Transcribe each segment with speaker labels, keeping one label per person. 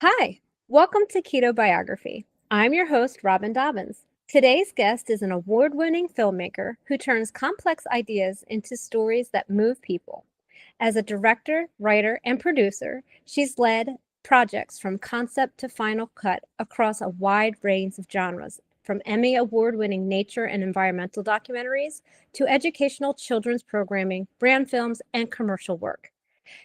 Speaker 1: Hi, welcome to Ketobiography. I'm your host, Robyn Dobbins. Today's guest is an award-winning filmmaker who turns complex ideas into stories that move people. As a director, writer, and producer, she's led projects from concept to final cut across a wide range of genres, from Emmy award-winning nature and environmental documentaries to educational children's programming, brand films, and commercial work.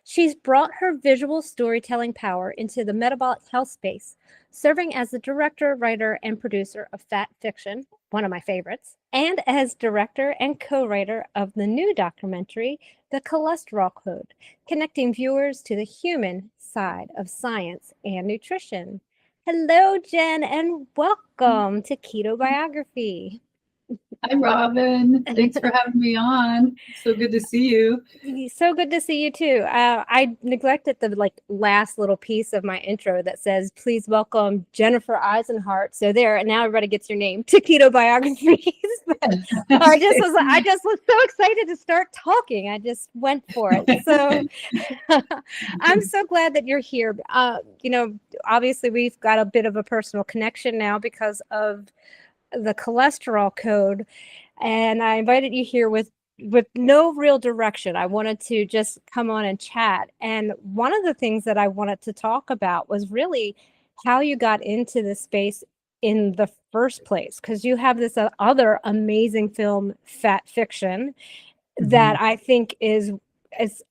Speaker 1: She's brought her visual storytelling power into the metabolic health space, serving as the director, writer, and producer of Fat Fiction, one of my favorites, and as director and co-writer of the new documentary, The Cholesterol Code, connecting viewers to the human side of science and nutrition. Hello, Jen, and welcome to Keto Biography.
Speaker 2: Hi, Robyn. Thanks for having me on. So good to see you.
Speaker 1: So good to see you too. I neglected the last little piece of my intro that says, "Please welcome Jennifer Isenhart." So there, now everybody gets your name to Keto Biographies. I just was so excited to start talking. I just went for it. So I'm so glad that you're here. Obviously we've got a bit of a personal connection now because of the cholesterol code, and I invited you here with no real direction. I wanted to just come on and chat. And one of the things that I wanted to talk about was really how you got into this space in the first place, because you have this other amazing film, Fat Fiction, that I think is it's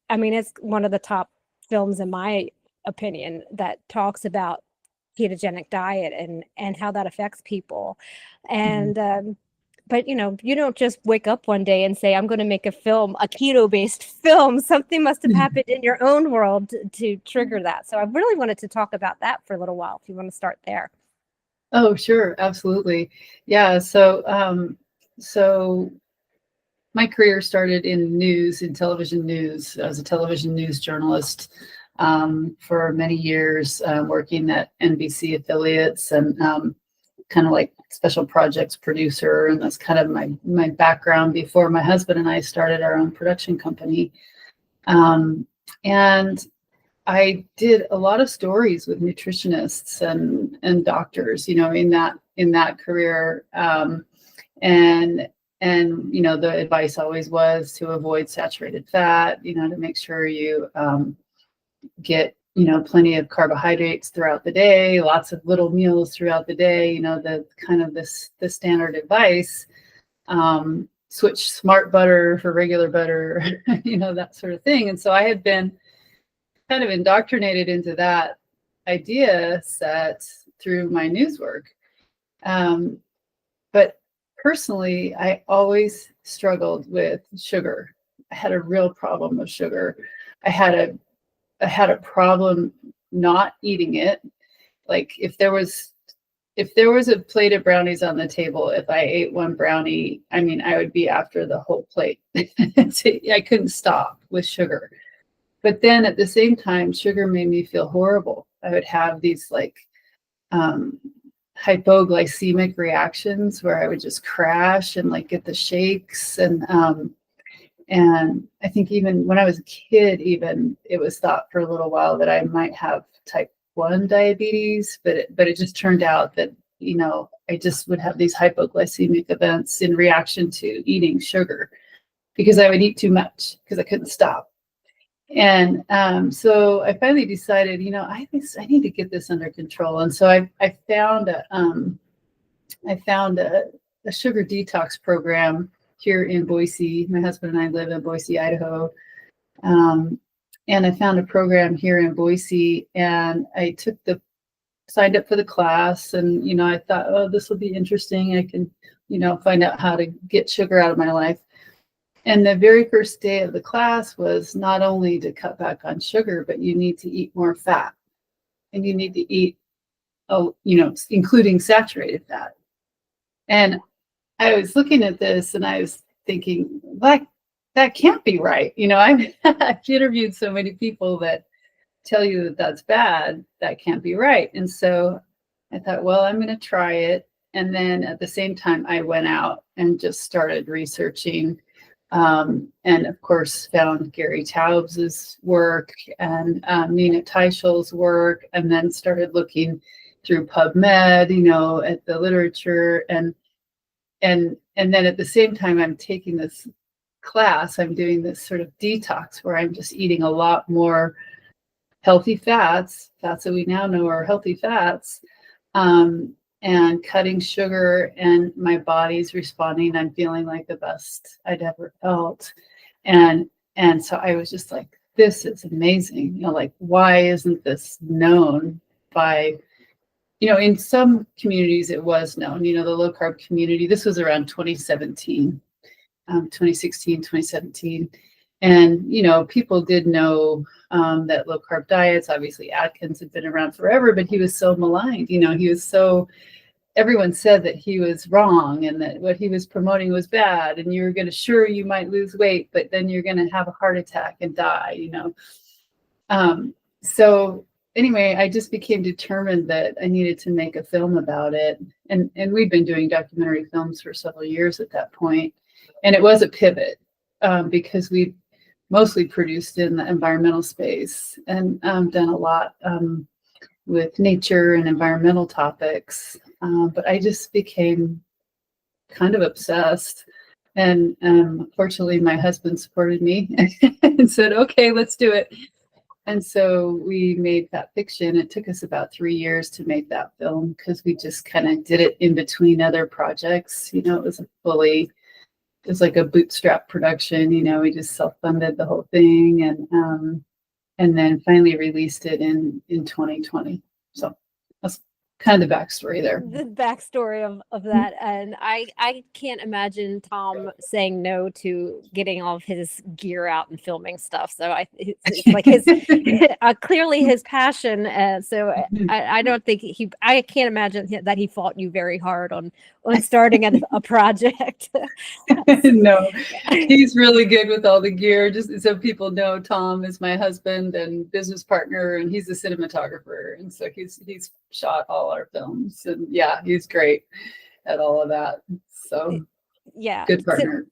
Speaker 1: one of the top films in my opinion that talks about ketogenic diet and how that affects people. And but you don't just wake up one day and say, I'm going to make a keto based film. Something must have happened in your own world to trigger that. So I really wanted to talk about that for a little while, if you want to start there.
Speaker 2: Oh, sure. Absolutely. Yeah. So my career started in television news. I was a television news journalist for many years, working at NBC affiliates and kind of like special projects producer. And that's kind of my background before my husband and I started our own production company. And I did a lot of stories with nutritionists and doctors, in that career. And the advice always was to avoid saturated fat, to make sure you get plenty of carbohydrates throughout the day, lots of little meals throughout the day, the standard advice. Switch smart butter for regular butter, that sort of thing. And so I had been kind of indoctrinated into that idea set through my news work. But personally, I always struggled with sugar. I had a real problem with sugar. I had a problem not eating it. Like if there was a plate of brownies on the table, if I ate one brownie, I would be after the whole plate. I couldn't stop with sugar. But then at the same time, sugar made me feel horrible. I would have these hypoglycemic reactions where I would just crash and get the shakes. And I think even when I was a kid, it was thought for a little while that I might have type 1 diabetes, but it just turned out that, I just would have these hypoglycemic events in reaction to eating sugar because I would eat too much because I couldn't stop. And so I finally decided, I need to get this under control. And so I found a sugar detox program here in Boise. My husband and I live in Boise, Idaho. And I found a program here in Boise, and I signed up for the class, and, I thought, oh, this will be interesting. I can, find out how to get sugar out of my life. And the very first day of the class was not only to cut back on sugar, but you need to eat more fat, and you need to eat, including saturated fat. And I was looking at this and I was thinking, that can't be right. I've interviewed so many people that tell you that that's bad. That can't be right. And so I thought, well, I'm going to try it. And then at the same time, I went out and just started researching And of course found Gary Taubes's work and Nina Teichel's work, and then started looking through PubMed, at the literature, and then at the same time I'm taking this class, I'm doing this sort of detox where I'm just eating a lot more healthy fats that we now know are healthy fats, and cutting sugar, and my body's responding. I'm feeling like the best I'd ever felt. And so I was just like, this is amazing. Like, why isn't this known by, in some communities it was known, the low carb community. This was around 2017, 2016, 2017. And, people did know that low carb diets, obviously Atkins had been around forever, but he was so maligned. He was so, everyone said that he was wrong and that what he was promoting was bad. And you might lose weight, but then you're going to have a heart attack and die, So anyway, I just became determined that I needed to make a film about it. And we'd been doing documentary films for several years at that point. And it was a pivot because we mostly produced in the environmental space and done a lot with nature and environmental topics. But I just became kind of obsessed. And fortunately, my husband supported me and said, okay, let's do it. And so we made Fat Fiction. It took us about 3 years to make that film because we just kind of did it in between other projects. It was like a bootstrap production. We just self-funded the whole thing, and then finally released it in 2020. So that's kind of the backstory there.
Speaker 1: The backstory of that. And I can't imagine Tom saying no to getting all of his gear out and filming stuff. So it's like his clearly his passion. So I don't think I can't imagine that he fought you very hard on starting a project.
Speaker 2: No, he's really good with all the gear. Just so people know, Tom is my husband and business partner, and he's a cinematographer. And so he's shot all our films, and yeah, he's great at all of that. So
Speaker 1: yeah,
Speaker 2: good partner.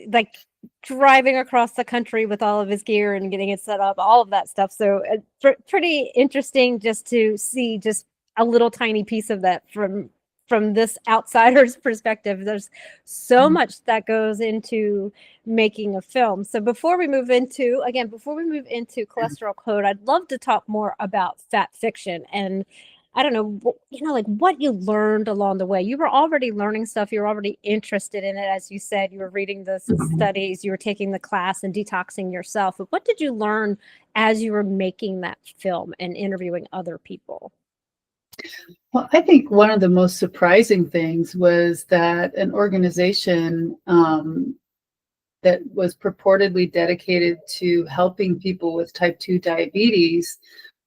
Speaker 1: Like driving across the country with all of his gear and getting it set up, all of that stuff. So pretty interesting just to see just a little tiny piece of that from this outsider's perspective. There's so much that goes into making a film. So before we move into Cholesterol Code, I'd love to talk more about Fat Fiction. And I don't know, like what you learned along the way. You were already learning stuff. You were already interested in it. As you said, you were reading the studies, you were taking the class and detoxing yourself. But what did you learn as you were making that film and interviewing other people?
Speaker 2: Well, I think one of the most surprising things was that an organization that was purportedly dedicated to helping people with type 2 diabetes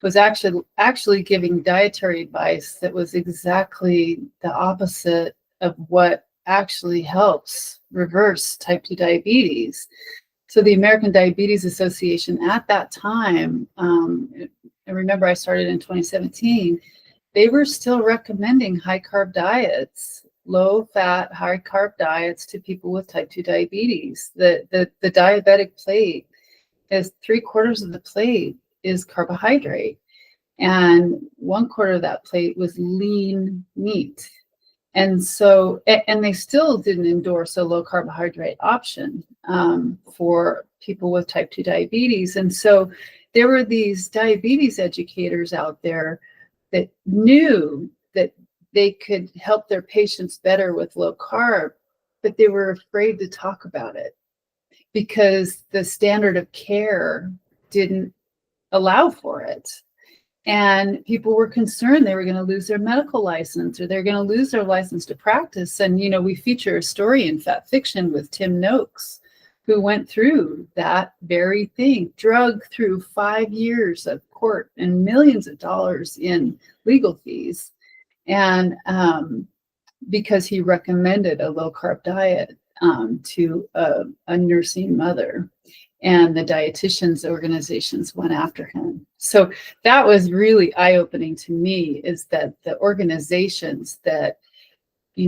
Speaker 2: was actually giving dietary advice that was exactly the opposite of what actually helps reverse type 2 diabetes. So the American Diabetes Association at that time, I remember I started in 2017, they were still recommending high carb diets, low fat, high carb diets to people with type 2 diabetes. The diabetic plate is 3/4 of the plate is carbohydrate, and 1/4 of that plate was lean meat. And so, and they still didn't endorse a low carbohydrate option for people with type 2 diabetes. And so there were these diabetes educators out there that knew that they could help their patients better with low carb, but they were afraid to talk about it because the standard of care didn't allow for it. And people were concerned they were going to lose their medical license or they're going to lose their license to practice. And, we feature a story in Fat Fiction with Tim Noakes, who went through that very thing, drug through 5 years of court and millions of dollars in legal fees. And because he recommended a low carb diet to a nursing mother. And the dietitians organizations went after him. So that was really eye-opening to me, is that the organizations that,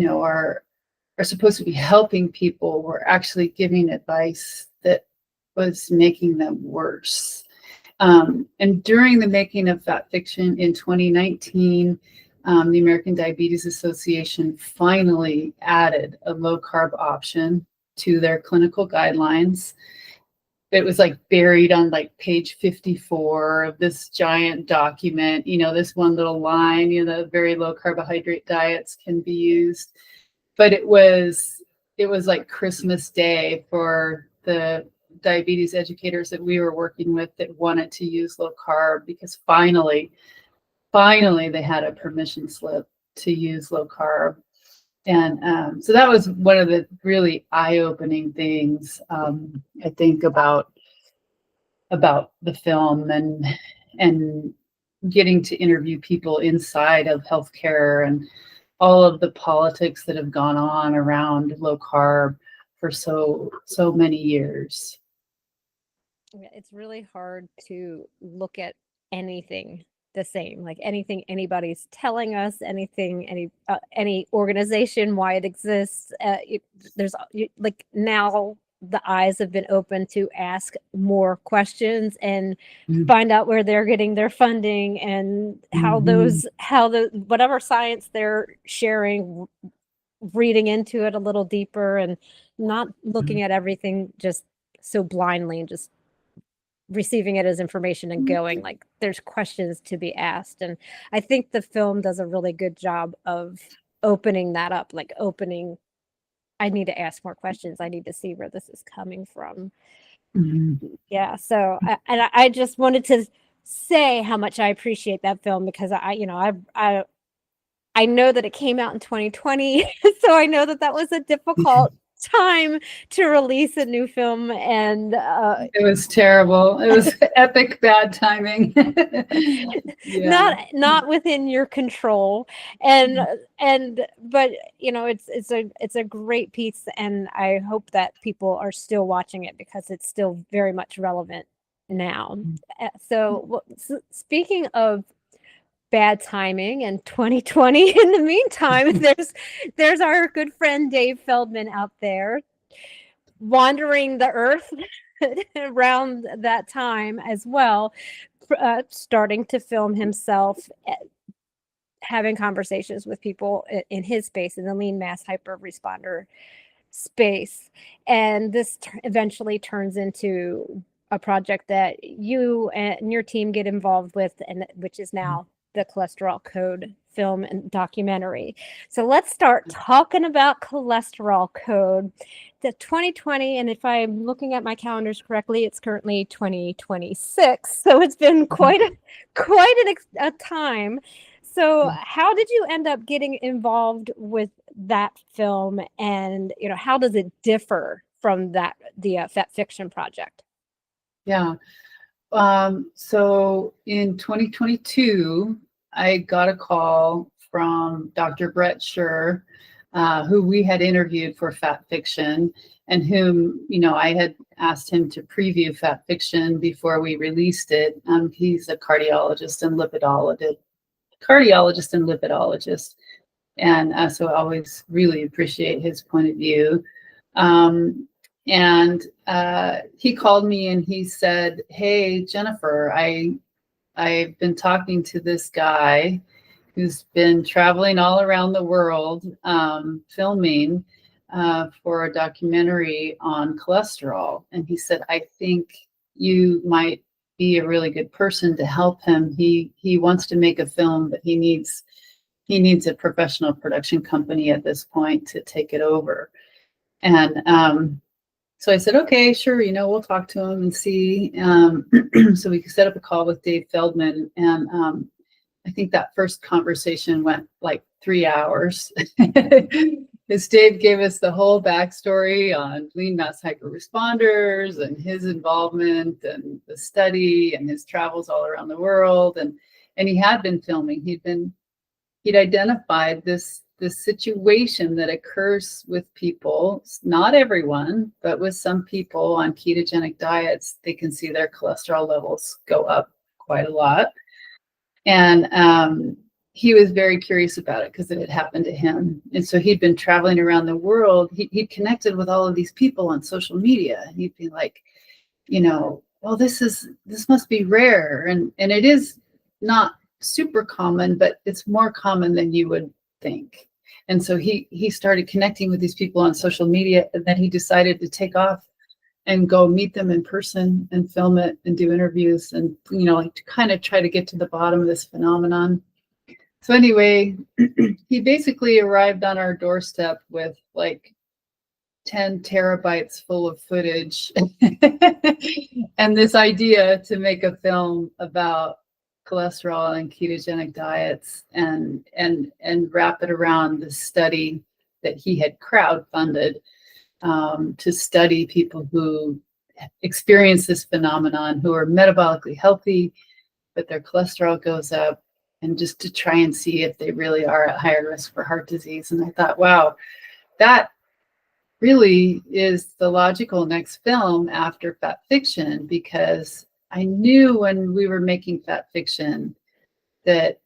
Speaker 2: are are supposed to be helping people were actually giving advice that was making them worse. And during the making of Fat Fiction in 2019, the American Diabetes Association finally added a low carb option to their clinical guidelines. It was like buried on like page 54 of this giant document, this one little line, very low carbohydrate diets can be used. But it was like Christmas Day for the diabetes educators that we were working with that wanted to use low carb, because finally they had a permission slip to use low carb. And so that was one of the really eye-opening things, I think, about the film, and getting to interview people inside of healthcare and all of the politics that have gone on around low carb for so many years.
Speaker 1: It's really hard to look at anything the same, like anything anybody's telling us, anything, any organization, why it exists. There's like, now the eyes have been open to ask more questions and find out where they're getting their funding, and how the whatever science they're sharing, reading into it a little deeper, and not looking at everything just so blindly and just receiving it as information and going. Like, there's questions to be asked. And I think the film does a really good job of opening that up, like I need to ask more questions. I need to see where this is coming from. Yeah. So, I just wanted to say how much I appreciate that film, because I know that it came out in 2020. So I know that was a difficult time to release a new film, and
Speaker 2: it was terrible. It was epic bad timing.
Speaker 1: Not within your control, but it's a great piece, and I hope that people are still watching it, because it's still very much relevant now. So speaking of bad timing and 2020, in the meantime, there's our good friend Dave Feldman out there wandering the earth around that time as well, starting to film himself, having conversations with people in his space, in the lean mass hyper responder space. And this eventually turns into a project that you and your team get involved with, and which is now the Cholesterol Code film and documentary. So let's start talking about Cholesterol Code. The 2020, and if I'm looking at my calendars correctly, it's currently 2026. So it's been quite a time. So how did you end up getting involved with that film, and how does it differ from the Fat Fiction project?
Speaker 2: Yeah. So in 2022, I got a call from Dr. Brett Scher, who we had interviewed for Fat Fiction, and whom, I had asked him to preview Fat Fiction before we released it. He's a cardiologist and lipidologist. And so I always really appreciate his point of view. And he called me and he said, "Hey, Jennifer, I've been talking to this guy who's been traveling all around the world, filming for a documentary on cholesterol." And he said, "I think you might be a really good person to help him. He wants to make a film, but he needs a professional production company at this point to take it over." And so I said, "Okay, sure, we'll talk to him and see." So we set up a call with Dave Feldman, and I think that first conversation went like 3 hours. Because Dave gave us the whole backstory on lean mass hyper-responders and his involvement and the study and his travels all around the world. And he had been filming. He'd identified this situation that occurs with people, not everyone, but with some people on ketogenic diets. They can see their cholesterol levels go up quite a lot. And he was very curious about it because it had happened to him. And so he'd been traveling around the world. He connected with all of these people on social media. And he'd be like, well, this must be rare. And it is not super common, but it's more common than you would think. And so he started connecting with these people on social media, and then he decided to take off and go meet them in person and film it and do interviews and, like to kind of try to get to the bottom of this phenomenon. So anyway, he basically arrived on our doorstep with like 10 terabytes full of footage and this idea to make a film about cholesterol and ketogenic diets and wrap it around the study that he had crowdfunded to study people who experience this phenomenon, who are metabolically healthy, but their cholesterol goes up, and just to try and see if they really are at higher risk for heart disease. And I thought, wow, that really is the logical next film after Fat Fiction, because I knew when we were making Fat Fiction that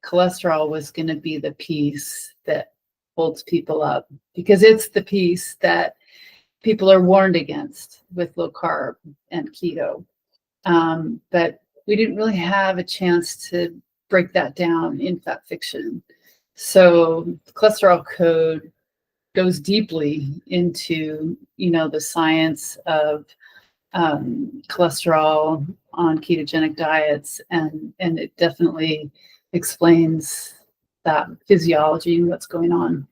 Speaker 2: cholesterol was going to be the piece that holds people up, because it's the piece that people are warned against with low carb and keto. But we didn't really have a chance to break that down in Fat Fiction. So the cholesterol code goes deeply into, the science of cholesterol on ketogenic diets, and it definitely explains that physiology and what's going on.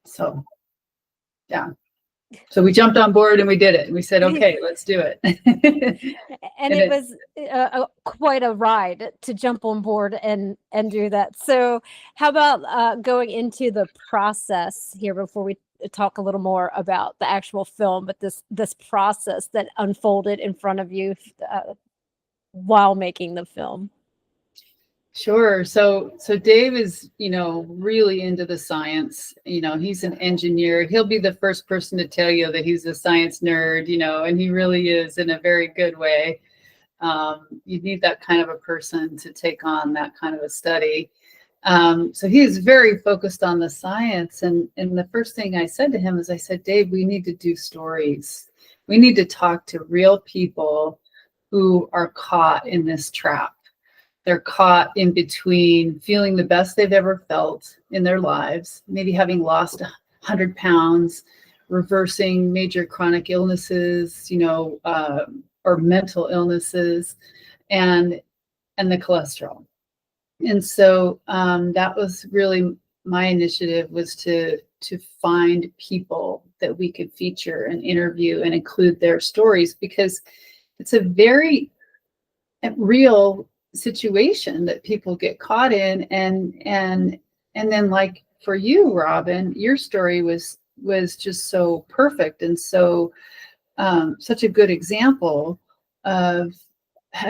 Speaker 2: So, yeah. So we jumped on board and we did it. And we said, okay, let's do it.
Speaker 1: And it was quite a ride to jump on board and do that. So how about going into the process here before we talk a little more about the actual film, but this process that unfolded in front of you while making the film?
Speaker 2: Sure. So Dave is, really into the science. He's an engineer. He'll be the first person to tell you that he's a science nerd, and he really is, in a very good way. You need that kind of a person to take on that kind of a study. So he's very focused on the science. And the first thing I said to him is, I said, Dave, we need to do stories. We need to talk to real people who are caught in this trap. They're caught in between feeling the best they've ever felt in their lives, maybe having lost 100 pounds, reversing major chronic illnesses, or mental illnesses, and the cholesterol. And so that was really my initiative, was to find people that we could feature and interview and include their stories, because it's a very real situation that people get caught in. And then, like for you, Robyn, your story was just so perfect, and so such a good example of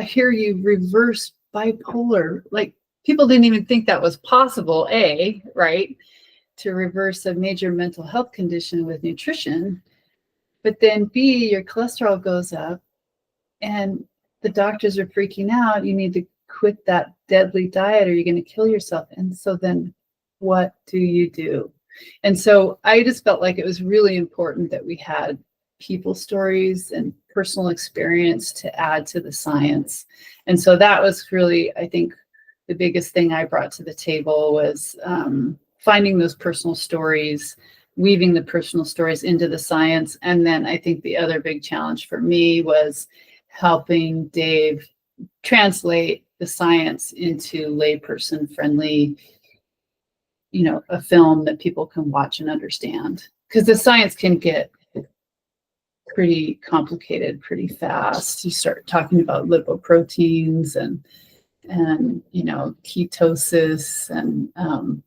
Speaker 2: here you reverse bipolar. Like, people didn't even think that was possible, right? To reverse a major mental health condition with nutrition. But then B, your cholesterol goes up and the doctors are freaking out. You need to quit that deadly diet or you're going to kill yourself. And so then what do you do? And so I just felt like it was really important that we had people stories and personal experience to add to the science. And so that was really, I think, the biggest thing I brought to the table was finding those personal stories, weaving the personal stories into the science. And then I think the other big challenge for me was helping Dave translate the science into layperson friendly, a film that people can watch and understand. Because the science can get pretty complicated pretty fast. You start talking about lipoproteins and ketosis and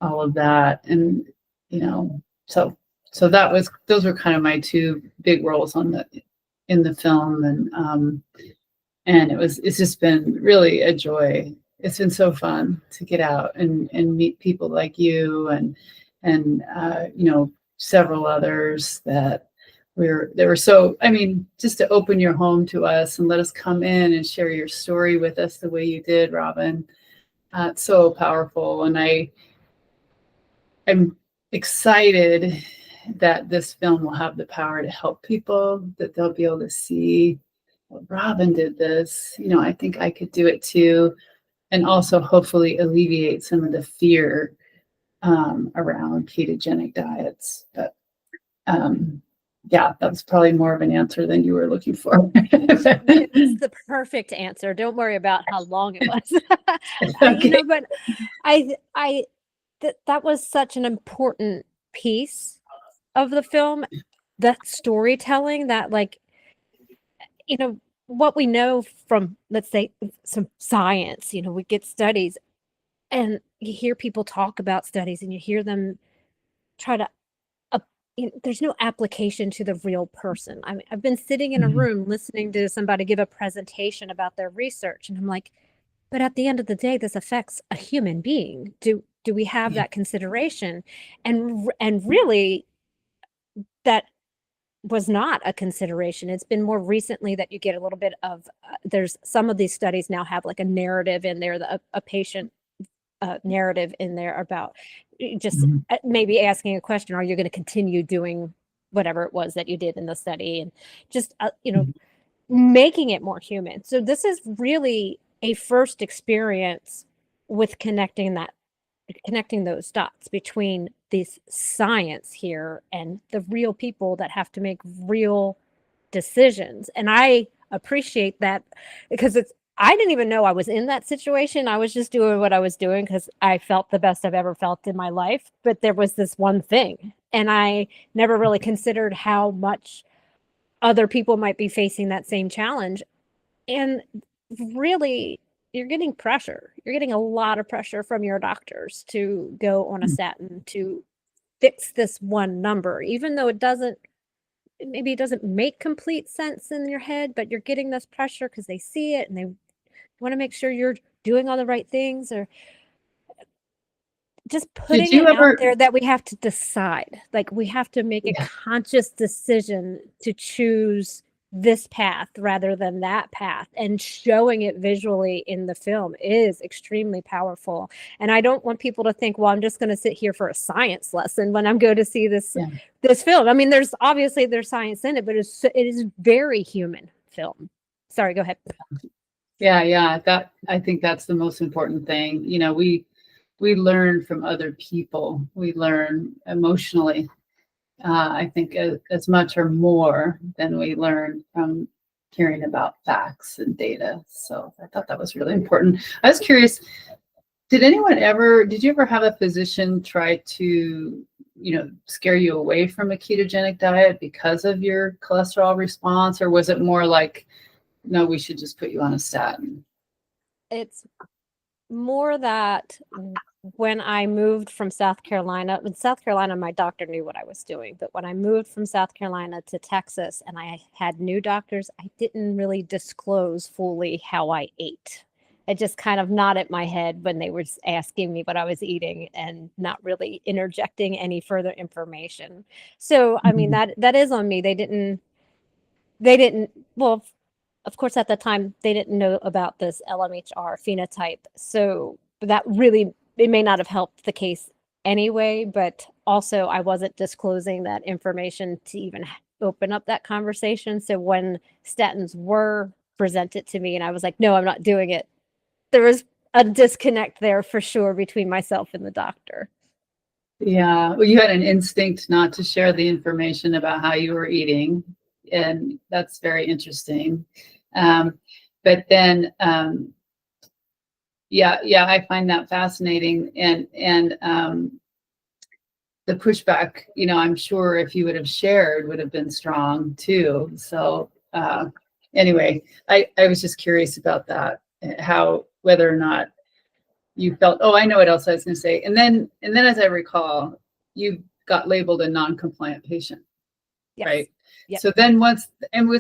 Speaker 2: all of that. And, so those were kind of my two big roles in the film. And it's just been really a joy. It's been so fun to get out and meet people like you and several others that they were so, just to open your home to us and let us come in and share your story with us the way you did, Robyn. It's so powerful. And I'm excited that this film will have the power to help people, that they'll be able to see, well, Robyn did this, I think I could do it too. And also hopefully alleviate some of the fear around ketogenic diets. But yeah, that's probably more of an answer than you were looking for.
Speaker 1: It's the perfect answer. Don't worry about how long it was.
Speaker 2: Okay.
Speaker 1: But that was such an important piece of the film, that storytelling, that what we know from, let's say, some science, we get studies and you hear people talk about studies and you hear them try to there's no application to the real person. I mean, I've been sitting in a room listening to somebody give a presentation about their research, and I'm like, but at the end of the day, this affects a human being. Do we have that consideration? And really, that was not a consideration. It's been more recently that you get a little bit of, there's some of these studies now have like a narrative in there, a patient narrative in there about just maybe asking a question, are you going to continue doing whatever it was that you did in the study, and just making it more human. So this is really a first experience with connecting those dots between this science here and the real people that have to make real decisions. And I appreciate that, because I didn't even know I was in that situation. I was just doing what I was doing because I felt the best I've ever felt in my life. But there was this one thing, and I never really considered how much other people might be facing that same challenge. And really, you're getting pressure. You're getting a lot of pressure from your doctors to go on a statin to fix this one number, even though it doesn't make complete sense in your head, but you're getting this pressure because they see it and they want to make sure you're doing all the right things, or just putting it out there that we have to decide. Like, we have to make a conscious decision to choose this path rather than that path, and showing it visually in the film is extremely powerful. And I don't want people to think, well, I'm just going to sit here for a science lesson when I'm going to see this film. I mean, there's science in it, but it is very human film. Sorry, go ahead.
Speaker 2: Yeah. I think that's the most important thing. We learn from other people. We learn emotionally. I think as much or more than we learn from hearing about facts and data. So I thought that was really important. I was curious, did you ever have a physician try to, scare you away from a ketogenic diet because of your cholesterol response? Or was it more like, no, we should just put you on a statin?
Speaker 1: It's more that when I moved from South Carolina, my doctor knew what I was doing. But when I moved from South Carolina to Texas and I had new doctors, I didn't really disclose fully how I ate. I just kind of nodded my head when they were asking me what I was eating and not really interjecting any further information. So, I mean, that is on me. They didn't, well, of course, at the time, they didn't know about this LMHR phenotype. So that really, it may not have helped the case anyway, but also I wasn't disclosing that information to even open up that conversation. So when statins were presented to me and I was like, no, I'm not doing it, there was a disconnect there for sure between myself and the doctor.
Speaker 2: Yeah, well, you had an instinct not to share the information about how you were eating, and that's very interesting. But then, I find that fascinating, and the pushback, I'm sure if you would have shared, would have been strong too. So anyway, I was just curious about that, whether or not you felt, oh, I know what else I was going to say. And then as I recall, you got labeled a non-compliant patient,
Speaker 1: Yes.
Speaker 2: right?
Speaker 1: Yep.
Speaker 2: So then was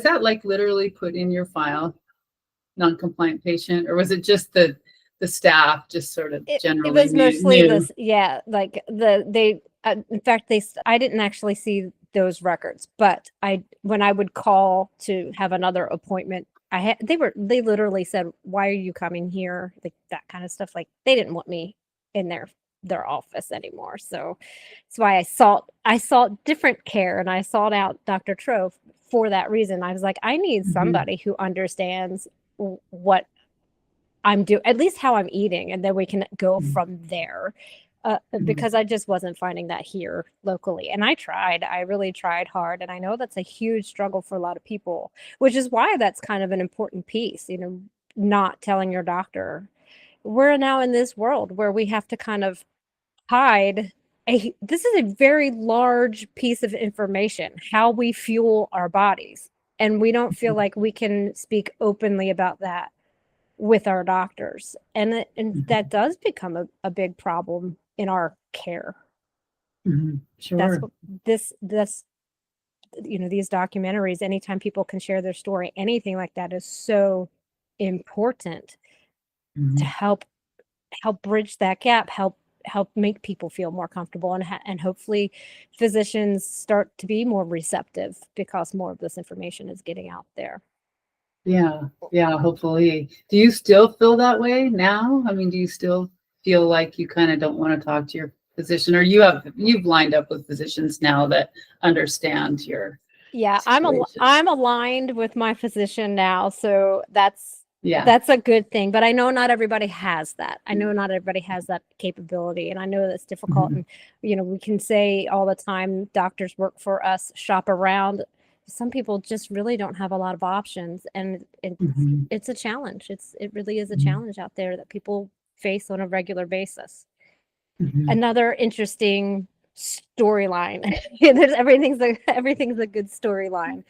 Speaker 2: that like literally put in your file, non-compliant patient, or was it just the staff just sort of generally
Speaker 1: it was mostly
Speaker 2: knew?
Speaker 1: this, like in fact, I didn't actually see those records, but when I would call to have another appointment they literally said, "Why are you coming here?" Like that kind of stuff. Like they didn't want me in their office anymore. So that's why I sought different care, and I sought out Dr. Trove for that reason. I was like, I need somebody who understands what I'm doing, at least how I'm eating, and then we can go from there. Because I just wasn't finding that here locally. And I really tried hard. And I know that's a huge struggle for a lot of people, which is why that's kind of an important piece, not telling your doctor. We're now in this world where we have to kind of hide this is a very large piece of information, how we fuel our bodies. And we don't feel like we can speak openly about that with our doctors. And that does become a big problem in our care.
Speaker 2: Sure.
Speaker 1: That's what this these documentaries, anytime people can share their story, anything like that is so important to help bridge that gap, help make people feel more comfortable, and hopefully physicians start to be more receptive because more of this information is getting out there.
Speaker 2: Yeah, hopefully. Do you still feel that way now? I mean, do you still feel like you kind of don't want to talk to your physician, or you've lined up with physicians now that understand your situation?
Speaker 1: I'm aligned with my physician now, so that's a good thing. But I know not everybody has that. I know not everybody has that capability, and I know that's difficult. And we can say all the time, doctors work for us, shop around. Some people just really don't have a lot of options, and it's a challenge. It really is a challenge out there that people face on a regular basis. Another interesting storyline. There's everything's a good storyline.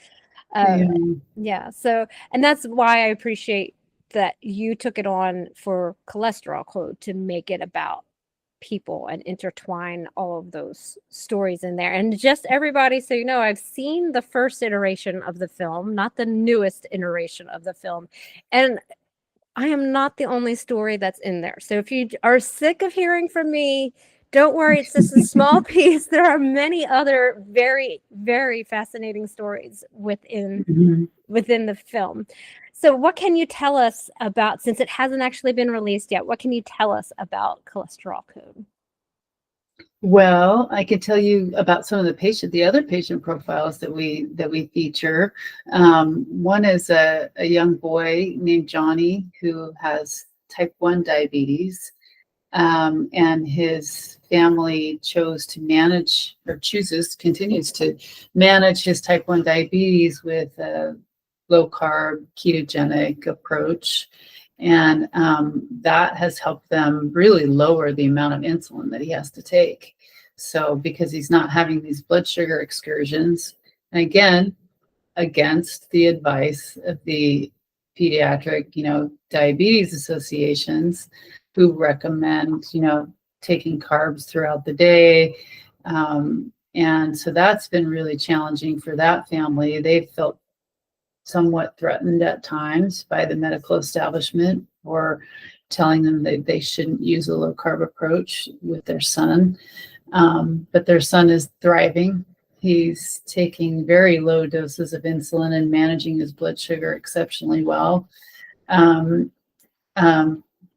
Speaker 1: So, and that's why I appreciate that you took it on for Cholesterol Code, to make it about people and intertwine all of those stories in there. And just everybody, so I've seen the first iteration of the film, not the newest iteration of the film, and I am not the only story that's in there. So if you are sick of hearing from me, don't worry, it's just a small piece. There are many other very, very fascinating stories within the film. So what can you tell us about, since it hasn't actually been released yet, what can you tell us about Cholesterol Code?
Speaker 2: Well, I can tell you about some of the other patient profiles that we feature. One is a young boy named Johnny who has type 1 diabetes, and his family continues to manage his type 1 diabetes with a low-carb ketogenic approach. And that has helped them really lower the amount of insulin that he has to take. So because he's not having these blood sugar excursions, and again, against the advice of the pediatric, diabetes associations, who recommend, taking carbs throughout the day. And so that's been really challenging for that family. They've felt somewhat threatened at times by the medical establishment for telling them that they shouldn't use a low carb approach with their son. But their son is thriving. He's taking very low doses of insulin and managing his blood sugar exceptionally well.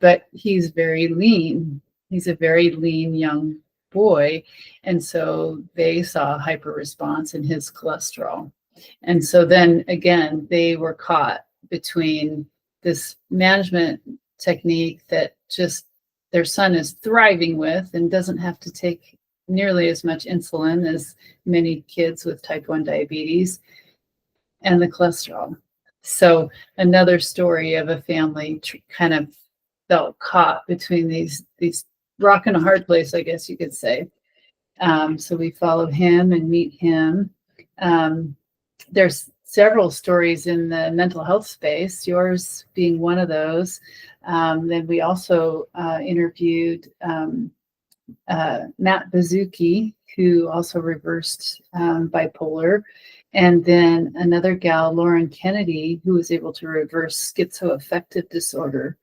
Speaker 2: But he's very lean. He's a very lean young boy. And so they saw a hyper response in his cholesterol. And so then again, they were caught between this management technique that just their son is thriving with and doesn't have to take nearly as much insulin as many kids with type 1 diabetes, and the cholesterol. So another story of a family kind of felt caught between these rock and a hard place, I guess you could say. So we follow him and meet him. There's several stories in the mental health space, yours being one of those. Then we also interviewed Matt Bazuki, who also reversed bipolar. And then another gal, Lauren Kennedy, who was able to reverse schizoaffective disorder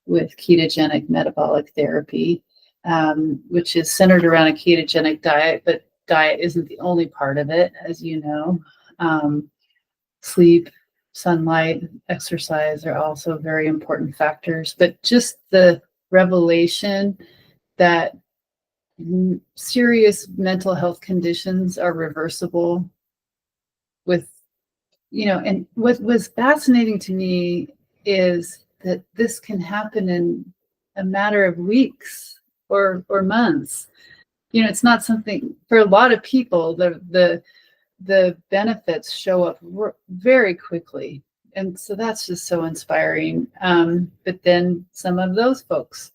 Speaker 2: with ketogenic metabolic therapy, which is centered around a ketogenic diet, but diet isn't the only part of it, as you know. Sleep, sunlight, exercise are also very important factors. But just the revelation that serious mental health conditions are reversible with, and what was fascinating to me is that this can happen in a matter of weeks or months. It's not something for a lot of people, the benefits show up very quickly. And so that's just so inspiring. But then some of those folks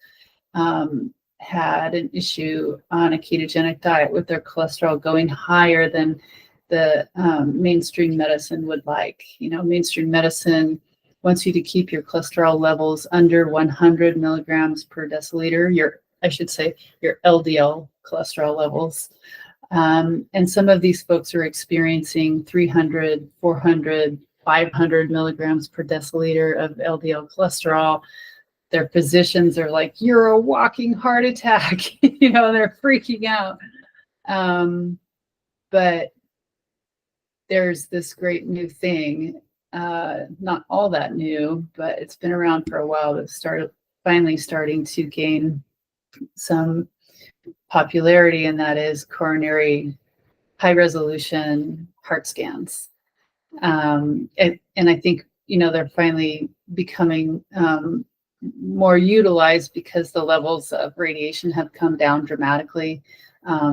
Speaker 2: had an issue on a ketogenic diet with their cholesterol going higher than the mainstream medicine would like. Mainstream medicine wants you to keep your cholesterol levels under 100 milligrams per deciliter, your LDL cholesterol levels. And some of these folks are experiencing 300, 400, 500 milligrams per deciliter of LDL cholesterol. Their physicians are like, "You're a walking heart attack." They're freaking out. But there's this great new thing, not all that new, but it's been around for a while, that finally starting to gain some popularity, and that is coronary high resolution heart scans. And I think, they're finally becoming more utilized because the levels of radiation have come down dramatically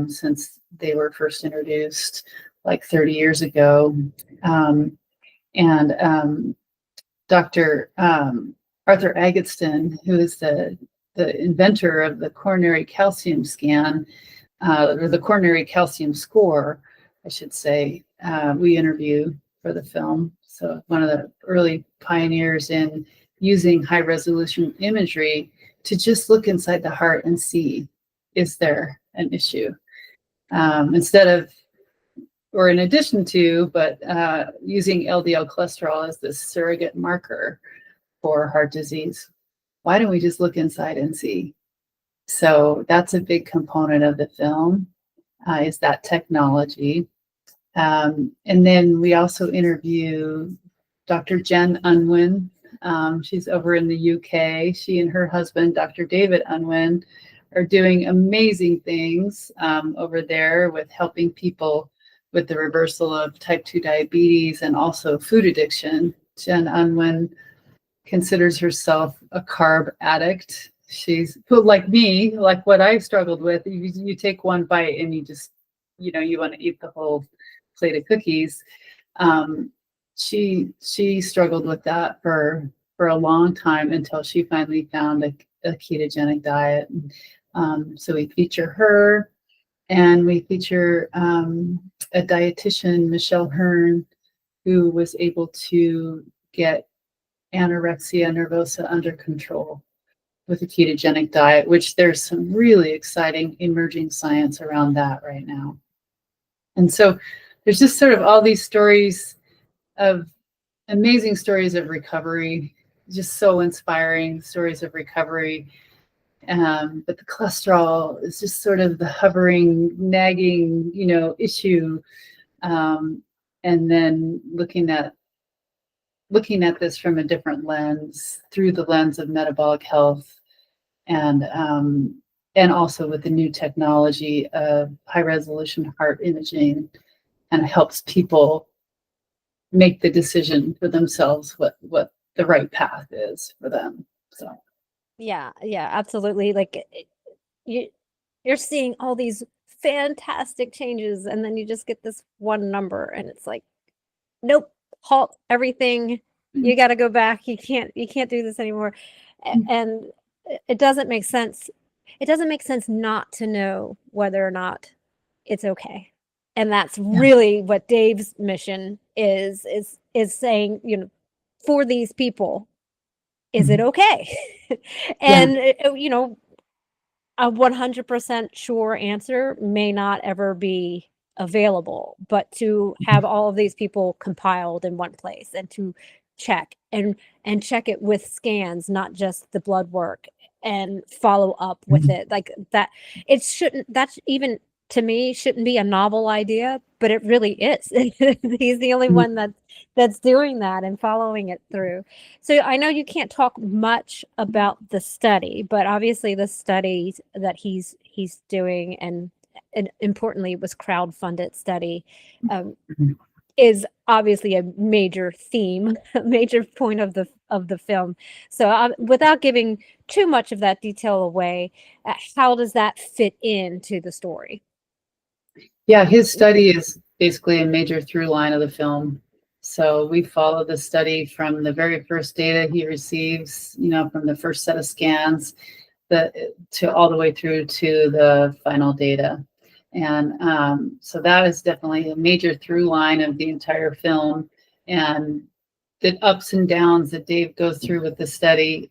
Speaker 2: since they were first introduced like 30 years ago. And Dr. Arthur Agatston, who is the inventor of the coronary calcium scan, or the coronary calcium score, I should say, we interview for the film. So one of the early pioneers in using high resolution imagery to just look inside the heart and see, is there an issue? Instead of, or in addition to, but using LDL cholesterol as the surrogate marker for heart disease. Why don't we just look inside and see? So that's a big component of the film, is that technology. And then we also interview Dr. Jen Unwin. She's over in the UK. She and her husband, Dr. David Unwin, are doing amazing things over there with helping people with the reversal of type 2 diabetes and also food addiction. Jen Unwin considers herself a carb addict. She's like me, like what I've struggled with. You take one bite and you just, you want to eat the whole plate of cookies. She struggled with that for a long time until she finally found a ketogenic diet. So we feature her, and we feature a dietitian, Michelle Hearn, who was able to get anorexia nervosa under control with a ketogenic diet, which there's some really exciting emerging science around that right now. And so there's just sort of all these stories of amazing stories of recovery, just so inspiring stories of recovery. But the cholesterol is just sort of the hovering, nagging, issue. And then looking at this from a different lens, through the lens of metabolic health, and also with the new technology of high resolution heart imaging, and helps people make the decision for themselves what the right path is for them. So
Speaker 1: Yeah, absolutely. Like you're seeing all these fantastic changes, and then you just get this one number, and it's like, nope, halt everything. You got to go back. You can't do this anymore. And it doesn't make sense. It doesn't make sense not to know whether or not it's okay. And that's really what Dave's mission is saying, for these people, is it okay? And a 100% sure answer may not ever be available, but to have all of these people compiled in one place and to check and check it with scans, not just the blood work, and follow up with it like that. It shouldn't, that's even to me shouldn't be a novel idea, but it really is. He's the only one that's doing that and following it through. So I know you can't talk much about the study, but obviously the studies that he's doing, and importantly, it was crowd-funded study, is obviously a major theme, a major point of the film. So without giving too much of that detail away, how does that fit into the story?
Speaker 2: Yeah, his study is basically a major through line of the film. So we follow the study from the very first data he receives, from the first set of scans, to all the way through to the final data. And so that is definitely a major through line of the entire film. And the ups and downs that Dave goes through with the study,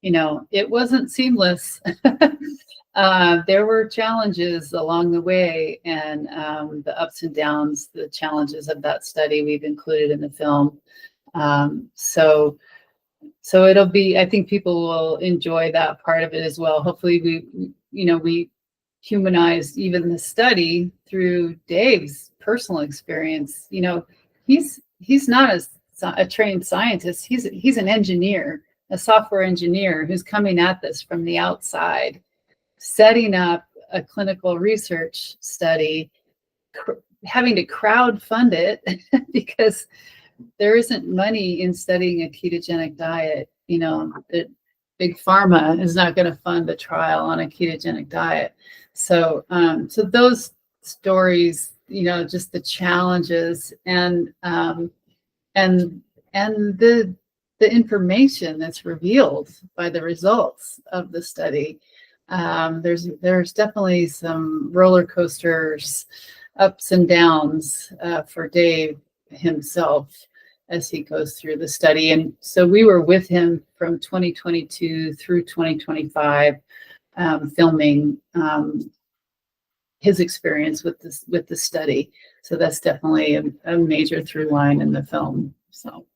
Speaker 2: it wasn't seamless. There were challenges along the way, and the ups and downs, the challenges of that study we've included in the film. So it'll be, I think people will enjoy that part of it as well. Hopefully we humanized even the study through Dave's personal experience. He's not a trained scientist. He's an engineer, a software engineer who's coming at this from the outside, setting up a clinical research study, having to crowd fund it because there isn't money in studying a ketogenic diet. That big pharma is not going to fund a trial on a ketogenic diet. So those stories, just the challenges and the information that's revealed by the results of the study. There's definitely some roller coasters, ups and downs for Dave himself as he goes through the study. And so we were with him from 2022 through 2025, filming his experience with the study. So that's definitely a major through line in the film. So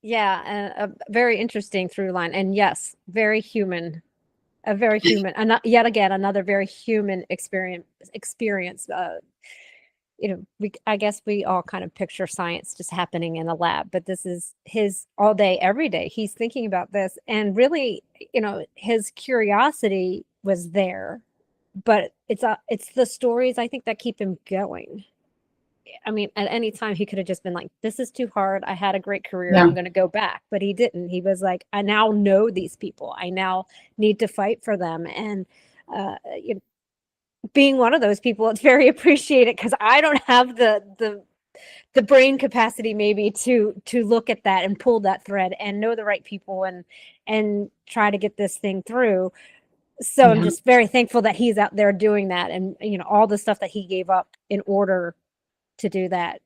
Speaker 1: yeah, a very interesting through line, and yes, very human. A very human, and yet again, another very human experience. I guess we all kind of picture science just happening in a lab, but this is his all day, every day. He's thinking about this, and really, his curiosity was there, but it's the stories, I think, that keep him going. I mean, at any time he could have just been like, this is too hard. I had a great career.
Speaker 2: Yeah.
Speaker 1: I'm going to go back. But he didn't. He was like, I now know these people. I now need to fight for them. And being one of those people, it's very appreciated because I don't have the brain capacity maybe to look at that and pull that thread and know the right people and try to get this thing through. So I'm just very thankful that he's out there doing that. And, all the stuff that he gave up in order to do that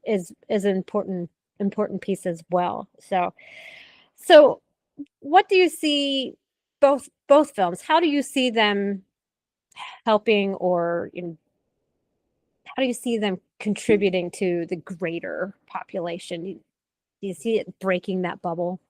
Speaker 1: is an important piece as well. So what do you see both films? How do you see them helping, or how do you see them contributing to the greater population? Do you see it breaking that bubble?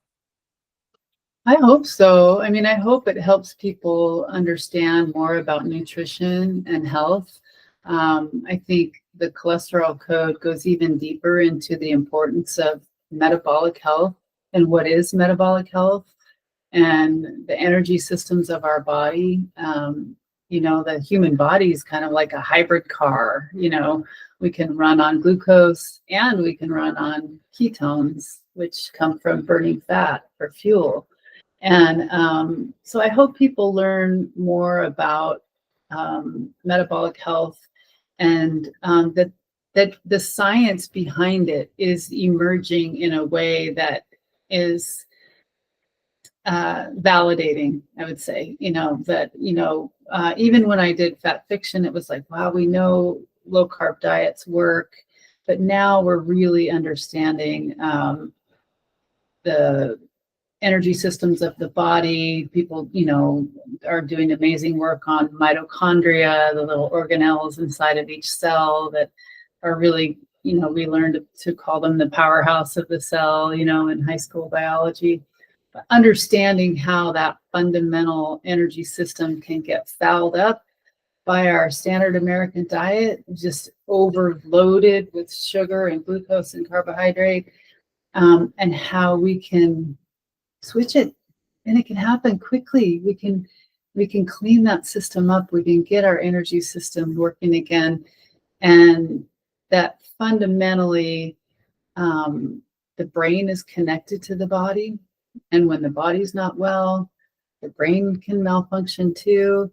Speaker 2: I hope so. I mean, I hope it helps people understand more about nutrition and health. I think the cholesterol code goes even deeper into the importance of metabolic health and what is metabolic health and the energy systems of our body. The human body is kind of like a hybrid car. We can run on glucose and we can run on ketones, which come from burning fat for fuel. And so I hope people learn more about metabolic health, and that the science behind it is emerging in a way that is validating, I would say. Even when I did Fat Fiction, it was like, wow, we know low carb diets work, but now we're really understanding the energy systems of the body. People, are doing amazing work on mitochondria, the little organelles inside of each cell that are really, we learned to call them the powerhouse of the cell, in high school biology. But understanding how that fundamental energy system can get fouled up by our standard American diet, just overloaded with sugar and glucose and carbohydrate, and how we can switch it, and it can happen quickly. We can clean that system up. We can get our energy system working again, and that fundamentally, the brain is connected to the body, and when the body's not well, the brain can malfunction too.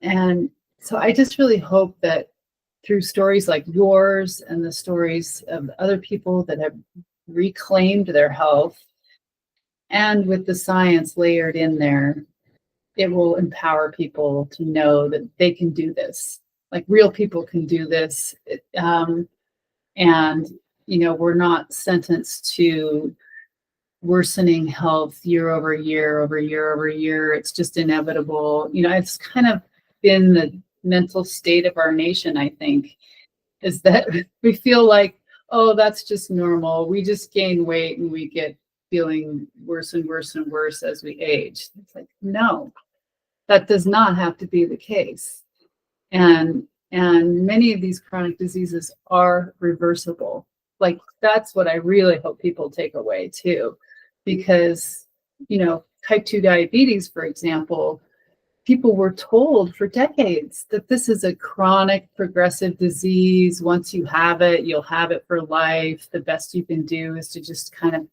Speaker 2: And so I just really hope that through stories like yours and the stories of other people that have reclaimed their health, and with the science layered in there, it will empower people to know that they can do this. Like real people can do this. And, we're not sentenced to worsening health year over year, over year, over year. It's just inevitable. It's kind of been the mental state of our nation, I think, is that we feel like, oh, that's just normal. We just gain weight and we get feeling worse and worse and worse as we age. It's like, no, that does not have to be the case. And many of these chronic diseases are reversible. Like, that's what I really hope people take away too, because, type 2 diabetes, for example, people were told for decades that this is a chronic progressive disease. Once you have it, you'll have it for life. The best you can do is to just kind of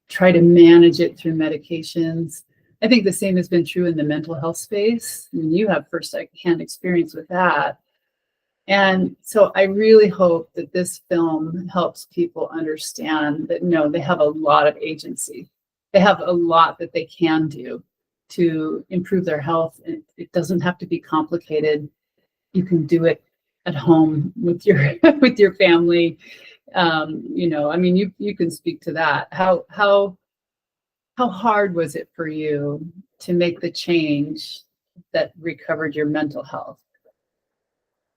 Speaker 2: try to manage it through medications. I think the same has been true in the mental health space. I mean, you have first-hand experience with that. And so I really hope that this film helps people understand that, no, they have a lot of agency. They have a lot that they can do to improve their health. And it doesn't have to be complicated. You can do it at home with your with your family. You can speak to that. How hard was it for you to make the change that recovered your mental health?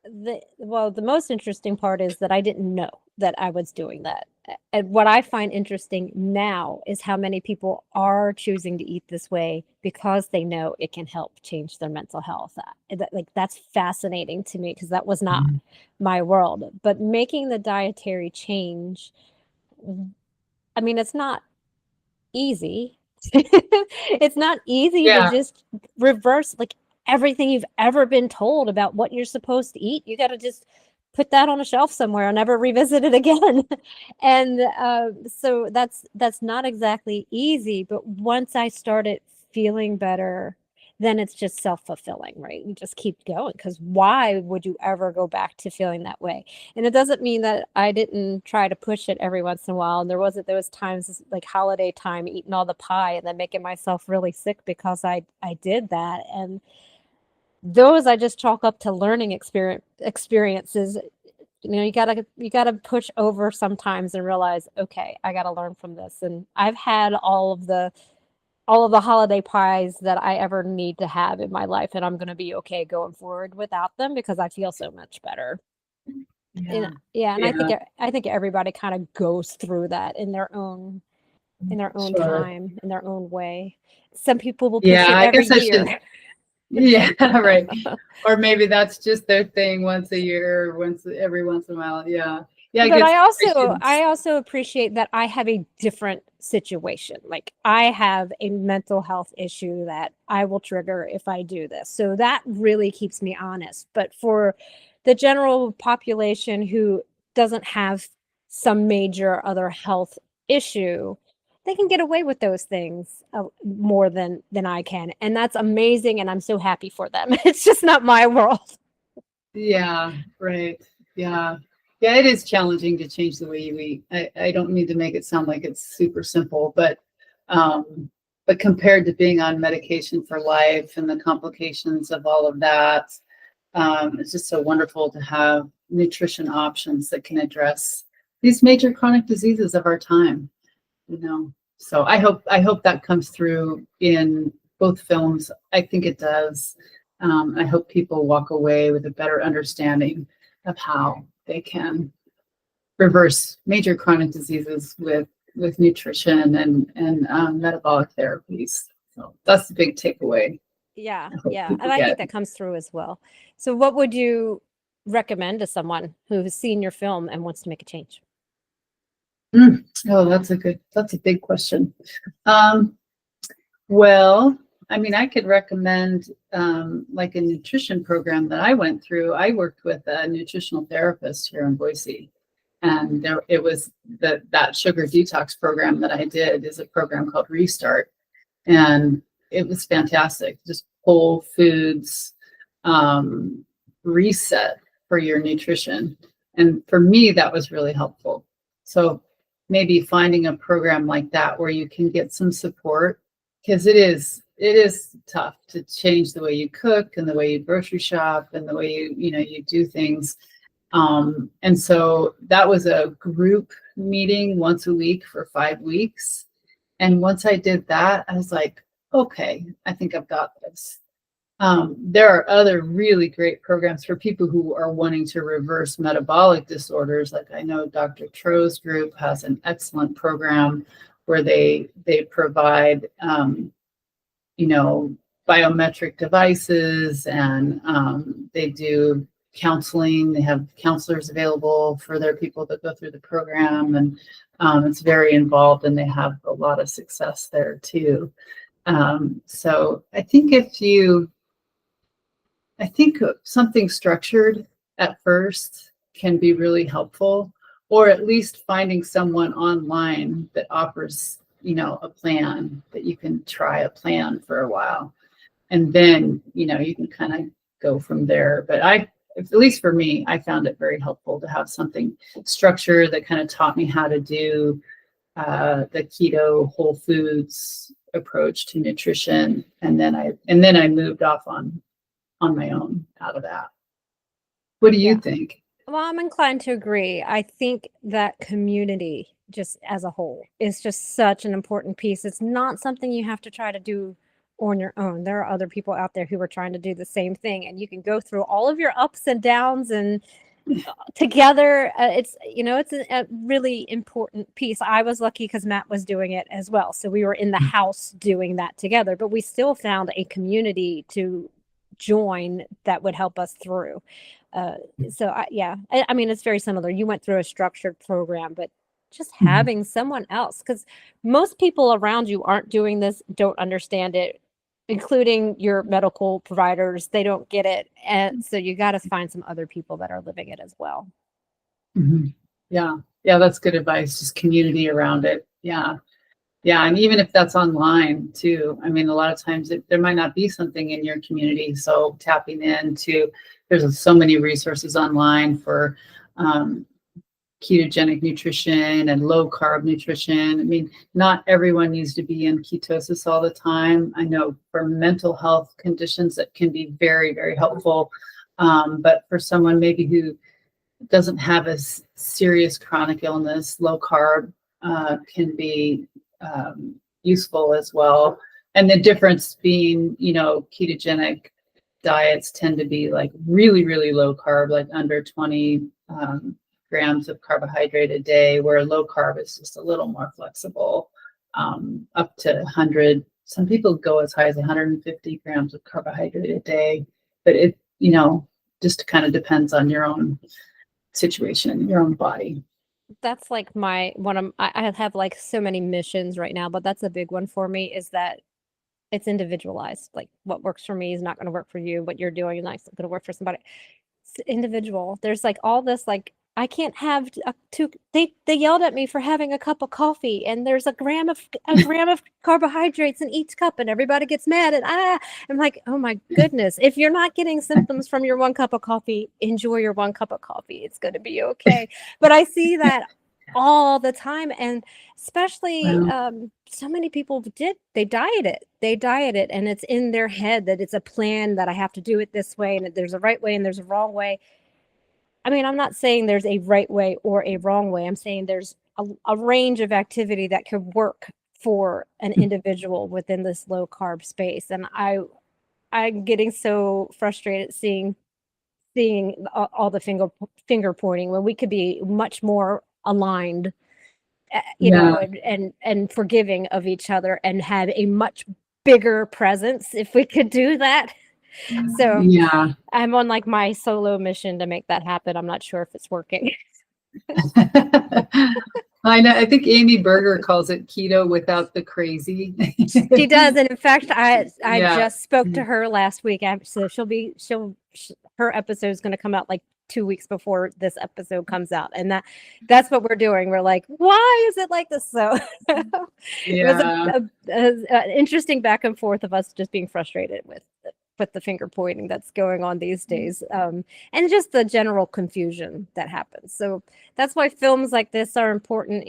Speaker 1: The most interesting part is that I didn't know that I was doing that. And what I find interesting now is how many people are choosing to eat this way because they know it can help change their mental health. That's fascinating to me because that was not my world. But making the dietary change, I mean, it's not easy. It's not easy to just reverse everything you've ever been told about what you're supposed to eat. You got to just put that on a shelf somewhere and never revisit it again. And so that's not exactly easy. But once I started feeling better, then it's just self-fulfilling, right? You just keep going, because why would you ever go back to feeling that way? And it doesn't mean that I didn't try to push it every once in a while. And there was times like holiday time, eating all the pie and then making myself really sick because I did that. And those I just chalk up to learning experiences. You gotta push over sometimes and realize, okay, I gotta learn from this. And I've had all of the holiday pies that I ever need to have in my life, and I'm gonna be okay going forward without them because I feel so much better. And I think everybody kind of goes through that in their own time, in their own way. Some people will push it every year.
Speaker 2: Yeah, right. Or maybe that's just their thing once a year, every once in a while. Yeah.
Speaker 1: But I also appreciate that I have a different situation. Like, I have a mental health issue that I will trigger if I do this. So that really keeps me honest. But for the general population who doesn't have some major other health issue, they can get away with those things more than I can. And that's amazing. And I'm so happy for them. It's just not my world.
Speaker 2: Yeah, right. Yeah. Yeah, it is challenging to change the way you eat. I don't mean to make it sound like it's super simple, but compared to being on medication for life and the complications of all of that, it's just so wonderful to have nutrition options that can address these major chronic diseases of our time. So I hope that comes through in both films. I think it does. I hope people walk away with a better understanding of how they can reverse major chronic diseases with nutrition and metabolic therapies. So that's the big takeaway.
Speaker 1: Yeah,
Speaker 2: I hope
Speaker 1: yeah.
Speaker 2: people
Speaker 1: And I
Speaker 2: get
Speaker 1: think
Speaker 2: it.
Speaker 1: that comes through as well. So what would you recommend to someone who has seen your film and wants to make a change?
Speaker 2: Oh, that's a big question. Um, well, I mean, I could recommend like a nutrition program that I went through. I worked with a nutritional therapist here in Boise, and it was that sugar detox program that I did is a program called Restart, and it was fantastic. Just whole foods um, reset for your nutrition, and for me, that was really helpful. So maybe finding a program like that where you can get some support, because it is tough to change the way you cook and the way you grocery shop and the way you do things. And so that was a group meeting once a week for 5 weeks. And once I did that, I was like, okay, I think I've got this. There are other really great programs for people who are wanting to reverse metabolic disorders. Like I know Dr. Tro's group has an excellent program where they provide biometric devices, and they do counseling. They have counselors available for their people that go through the program, and it's very involved, and they have a lot of success there too. So I think something structured at first can be really helpful, or at least finding someone online that offers, a plan that you can try a plan for a while. And then, you can kind of go from there. But at least for me, I found it very helpful to have something structured that kind of taught me how to do the keto whole foods approach to nutrition. And then I moved off on my own out of that. What do you
Speaker 1: Yeah.
Speaker 2: think?
Speaker 1: Well, I'm inclined to agree. I think that community, just as a whole, is just such an important piece. It's not something you have to try to do on your own. There are other people out there who are trying to do the same thing, and you can go through all of your ups and downs and together. It's a really important piece. I was lucky because Matt was doing it as well. So we were in the house doing that together, but we still found a community to join that would help us through. I mean, it's very similar. You went through a structured program, but just
Speaker 2: Mhm.
Speaker 1: having someone else, because most people around you aren't doing this, don't understand it, including your medical providers. They don't get it. And so you got to find some other people that are living it as well.
Speaker 2: Mhm. Yeah. Yeah, that's good advice. Just community around it. Yeah. Yeah. And even if that's online too, I mean, a lot of times there might not be something in your community. So tapping into, there's so many resources online for um, ketogenic nutrition and low carb nutrition. I mean, not everyone needs to be in ketosis all the time. I know for mental health conditions that can be very, very helpful. But for someone maybe who doesn't have a serious chronic illness, low carb can be useful as well. And the difference being, ketogenic diets tend to be like really, really low carb, like under 20 grams of carbohydrate a day, where low carb is just a little more flexible, up to 100. Some people go as high as 150 grams of carbohydrate a day, but it, just kind of depends on your own situation, your own body.
Speaker 1: That's like my one of I have like so many missions right now, but that's a big one for me is that it's individualized. Like what works for me is not going to work for you. What you're doing is not going to work for somebody. It's individual. There's like all this like I can't have two. They yelled at me for having a cup of coffee, and there's a gram of carbohydrates in each cup, and everybody gets mad. And I'm like, oh my goodness! If you're not getting symptoms from your one cup of coffee, enjoy your one cup of coffee. It's going to be okay. But I see that all the time, and especially
Speaker 2: Wow.
Speaker 1: so many people they diet it, and it's in their head that it's a plan that I have to do it this way, and there's a right way and there's a wrong way. I mean, I'm not saying there's a right way or a wrong way. I'm saying there's a range of activity that could work for an individual within this low carb space. And I'm getting so frustrated seeing all the finger pointing when we could be much more aligned,
Speaker 2: Yeah.
Speaker 1: and forgiving of each other and have a much bigger presence if we could do that. So
Speaker 2: Yeah.
Speaker 1: I'm on like my solo mission to make that happen. I'm not sure if it's working.
Speaker 2: I know. I think Amy Berger calls it keto without the crazy.
Speaker 1: She does, and in fact, I
Speaker 2: Yeah.
Speaker 1: just spoke to her last week. So her episode is going to come out like 2 weeks before this episode comes out, and that's what we're doing. We're like, why is it like this? So it was an interesting back and forth of us just being frustrated with the finger pointing that's going on these days, and just the general confusion that happens. So that's why films like this are important.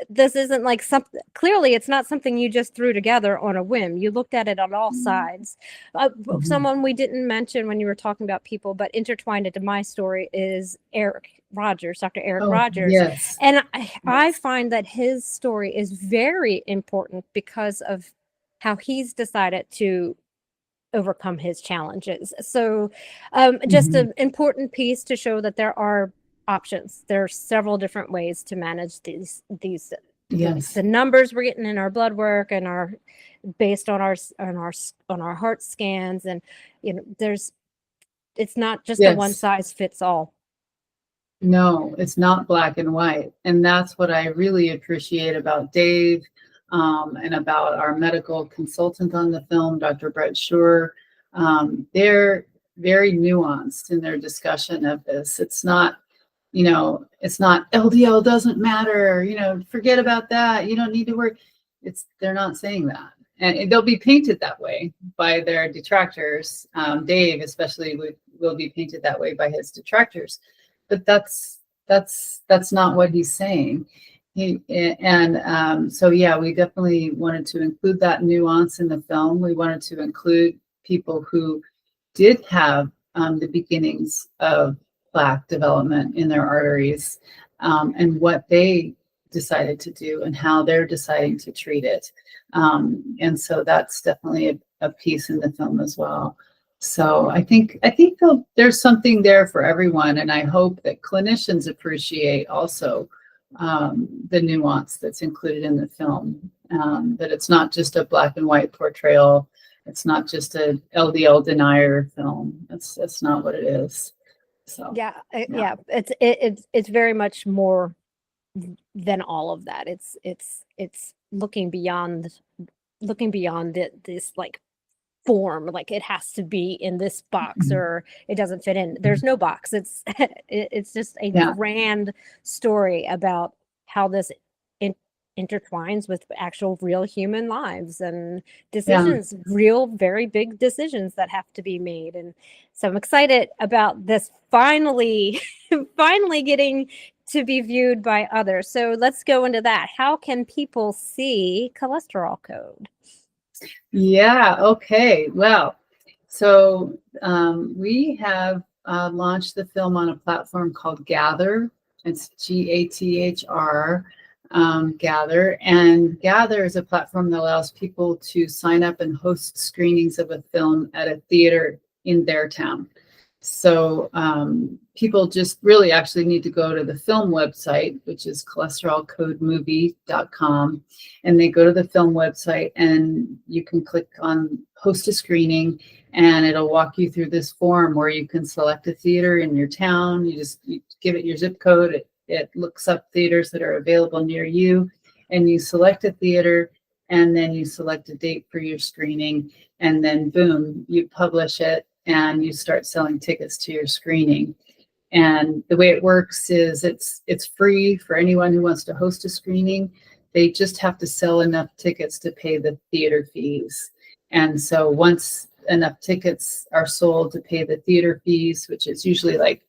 Speaker 1: This isn't like something, clearly it's not something you just threw together on a whim. You looked at it on all sides. Someone we didn't mention when you were talking about people, but intertwined into my story is Dr. Eric Rogers.
Speaker 2: Yes.
Speaker 1: And I find that his story is very important because of how he's decided to overcome his challenges. So just an important piece to show that there are options. There are several different ways to manage these
Speaker 2: Yes.
Speaker 1: the numbers we're getting in our blood work and our based on our heart scans, and it's not just a one size fits all.
Speaker 2: No, it's not black and white. And that's what I really appreciate about Dave, and about our medical consultant on the film, Dr. Brett Schur. They're very nuanced in their discussion of this. It's not, it's not LDL doesn't matter, forget about that. You don't need to worry. They're not saying that. And they'll be painted that way by their detractors. Dave especially will be painted that way by his detractors. But that's not what he's saying. So yeah, we definitely wanted to include that nuance in the film. We wanted to include people who did have the beginnings of plaque development in their arteries, and what they decided to do and how they're deciding to treat it. And so that's definitely a piece in the film as well. So I think there's something there for everyone, and I hope that clinicians appreciate also the nuance that's included in the film. That it's not just a black and white portrayal. It's not just a LDL denier film. That's not what it is. So
Speaker 1: yeah. It's very much more than all of that. It's looking beyond this like form, like it has to be in this box or it doesn't fit in. There's no box. It's just a grand story about how this intertwines with actual real human lives and decisions, real very big decisions that have to be made. And so I'm excited about this finally getting to be viewed by others. So let's go into that. How can people see Cholesterol Code?
Speaker 2: Yeah, okay. Well, so we have launched the film on a platform called Gather. It's GATHR, Gather. And Gather is a platform that allows people to sign up and host screenings of a film at a theater in their town. So people just really actually need to go to the film website, which is cholesterolcodemovie.com. And they go to the film website and you can click on host a screening, and it'll walk you through this form where you can select a theater in your town. You give it your zip code. It looks up theaters that are available near you, and you select a theater, and then you select a date for your screening, and then boom, you publish it and you start selling tickets to your screening. And the way it works is it's free for anyone who wants to host a screening. They just have to sell enough tickets to pay the theater fees. And so once enough tickets are sold to pay the theater fees, which is usually like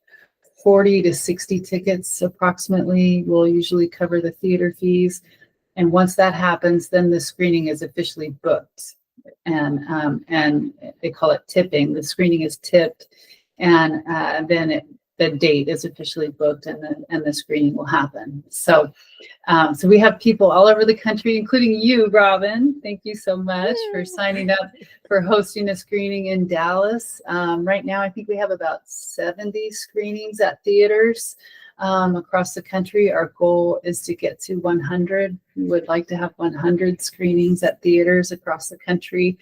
Speaker 2: 40 to 60 tickets approximately, will usually cover the theater fees. And once that happens, then the screening is officially booked. And they call it tipping. The screening is tipped, and then the date is officially booked and the screening will happen. So we have people all over the country, including you, Robyn. Thank you so much for signing up for hosting a screening in Dallas. Right now, I think we have about 70 screenings at theaters across the country. Our goal is to get to 100. We would like to have 100 screenings at theaters across the country.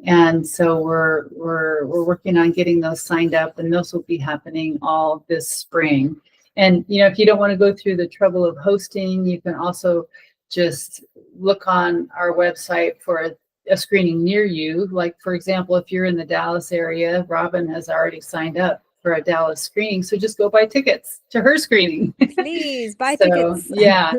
Speaker 2: And so we're working on getting those signed up, and those will be happening all this spring. And if you don't want to go through the trouble of hosting, you can also just look on our website for a screening near you. Like, for example, if you're in the Dallas area, Robyn has already signed up for a Dallas screening, so just go buy tickets to her screening.
Speaker 1: Please buy tickets.
Speaker 2: Yeah.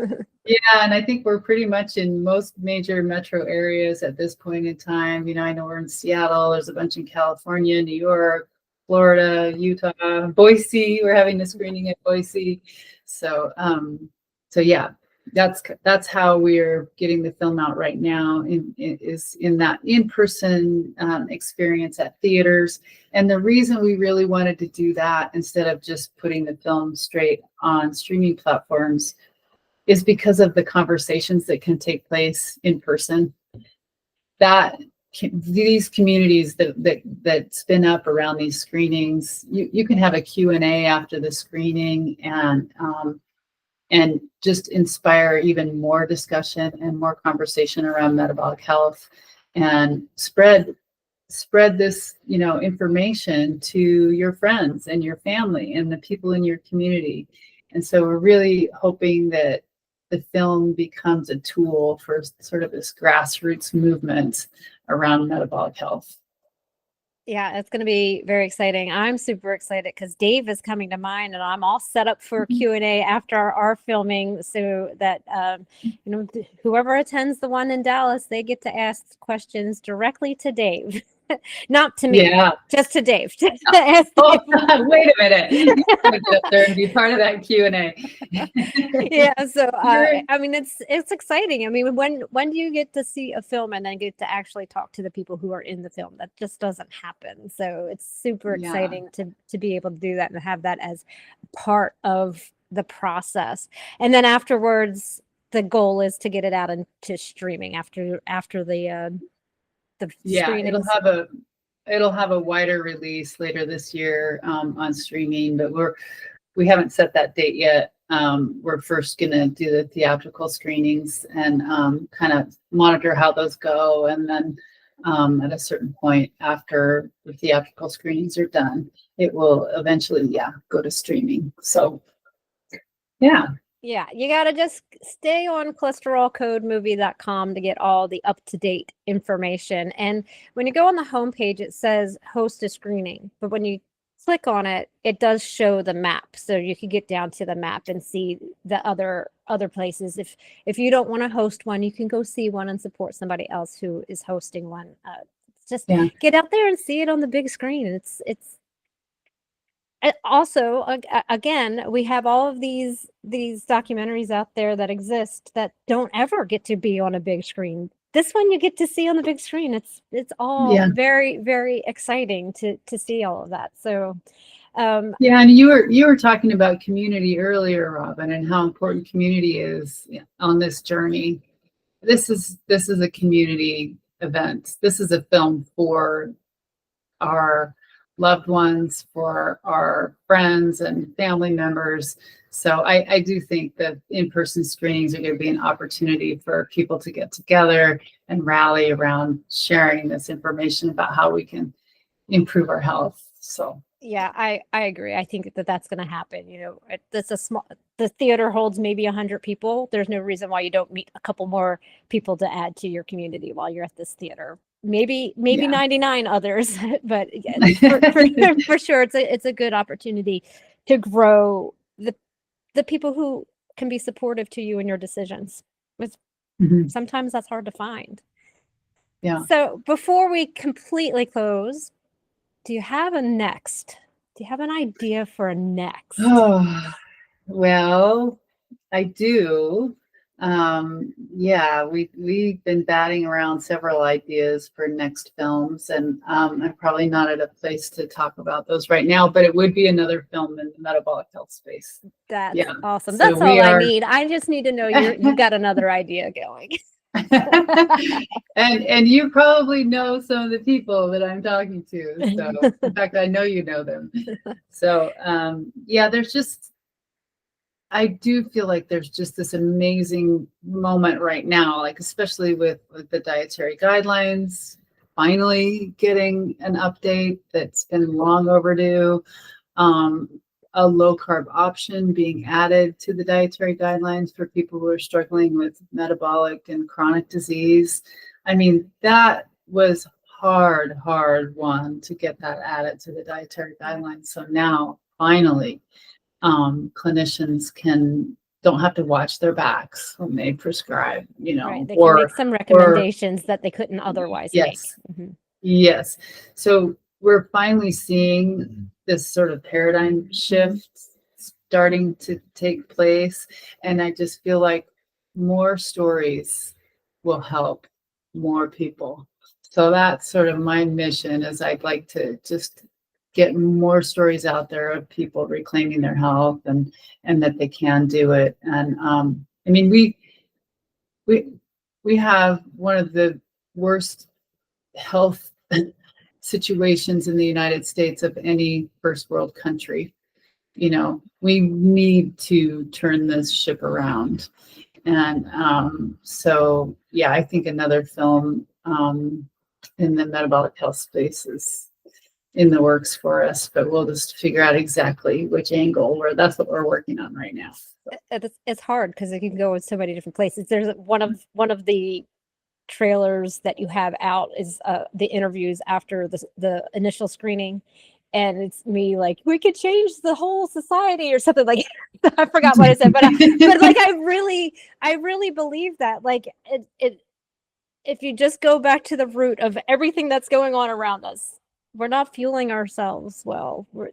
Speaker 2: And I think we're pretty much in most major metro areas at this point in time. I know we're in Seattle. There's a bunch in California, New York, Florida, Utah, Boise. We're having a screening at Boise. So yeah, that's how we're getting the film out right now. Is in that in-person experience at theaters. And the reason we really wanted to do that instead of just putting the film straight on streaming platforms is because of the conversations that can take place in person. These communities that spin up around these screenings, you can have a Q&A after the screening and just inspire even more discussion and more conversation around metabolic health, and spread this information to your friends and your family and the people in your community. And so we're really hoping that the film becomes a tool for sort of this grassroots movement around metabolic health.
Speaker 1: Yeah, it's going to be very exciting. I'm super excited because Dave is coming to mind, and I'm all set up for Q&A after our filming, so that whoever attends the one in Dallas, they get to ask questions directly to Dave. Not to me, just to Dave.
Speaker 2: Wait a minute. Get up there and be part of that Q&A.
Speaker 1: Yeah, so I mean, it's exciting. I mean, when do you get to see a film and then get to actually talk to the people who are in the film? That just doesn't happen. So it's super exciting to be able to do that and have that as part of the process. And then afterwards, the goal is to get it out into streaming after the
Speaker 2: it'll have a wider release later this year on streaming, but we haven't set that date yet. We're first going to do the theatrical screenings and kind of monitor how those go, and then at a certain point after the theatrical screenings are done, it will eventually go to streaming. So
Speaker 1: yeah, you got to just stay on cholesterolcodemovie.com to get all the up-to-date information. And when you go on the homepage, it says host a screening. But when you click on it, it does show the map. So you can get down to the map and see the other places. If you don't want to host one, you can go see one and support somebody else who is hosting one. Just get out there and see it on the big screen. It's also, again, we have all of these documentaries out there that exist that don't ever get to be on a big screen. This one you get to see on the big screen. It's all very, very exciting to see all of that. So and
Speaker 2: you were talking about community earlier, Robyn, and how important community is on this journey. This is a community event. This is a film for our loved ones, for our friends and family members. So I do think that in-person screenings are going to be an opportunity for people to get together and rally around sharing this information about how we can improve our health. So
Speaker 1: yeah, I agree. I think that's going to happen. The theater holds maybe 100 people. There's no reason why you don't meet a couple more people to add to your community while you're at this theater. Maybe 99 others, but for sure, it's a good opportunity to grow the people who can be supportive to you in your decisions. Sometimes that's hard to find.
Speaker 2: Yeah.
Speaker 1: So before we completely close, do you have a next? Do you have an idea for a next?
Speaker 2: Oh, well, I do. Yeah, we've been batting around several ideas for next films, and I'm probably not at a place to talk about those right now, but it would be another film in the metabolic health space.
Speaker 1: That's
Speaker 2: Yeah.
Speaker 1: awesome.
Speaker 2: So
Speaker 1: That's all
Speaker 2: we
Speaker 1: I
Speaker 2: are,
Speaker 1: need. I just need to know you've got another idea going.
Speaker 2: and you probably know some of the people that I'm talking to. So in fact, I know you know them. So yeah, I do feel like there's just this amazing moment right now, like especially with the dietary guidelines finally getting an update that's been long overdue. Um, a low carb option being added to the dietary guidelines for people who are struggling with metabolic and chronic disease. I mean, that was hard one to get that added to the dietary guidelines. So now finally clinicians don't have to watch their backs when they prescribe,
Speaker 1: Right. They can make some recommendations that they couldn't otherwise make.
Speaker 2: Yes. Yes. So we're finally seeing this sort of paradigm shift starting to take place. And I just feel like more stories will help more people. So that's sort of my mission, is I'd like to just get more stories out there of people reclaiming their health and that they can do it. And I mean, we have one of the worst health situations in the United States of any first world country. We need to turn this ship around. And so, yeah, I think another film in the metabolic health space is in the works for us, but we'll just figure out exactly which angle, that's what we're working on right now.
Speaker 1: It's hard because it can go in so many different places. There's one of the trailers that you have out is the interviews after the initial screening, and it's me like, we could change the whole society or something like I forgot what I said, but like I really believe that, like it if you just go back to the root of everything that's going on around us, we're not fueling ourselves well. We're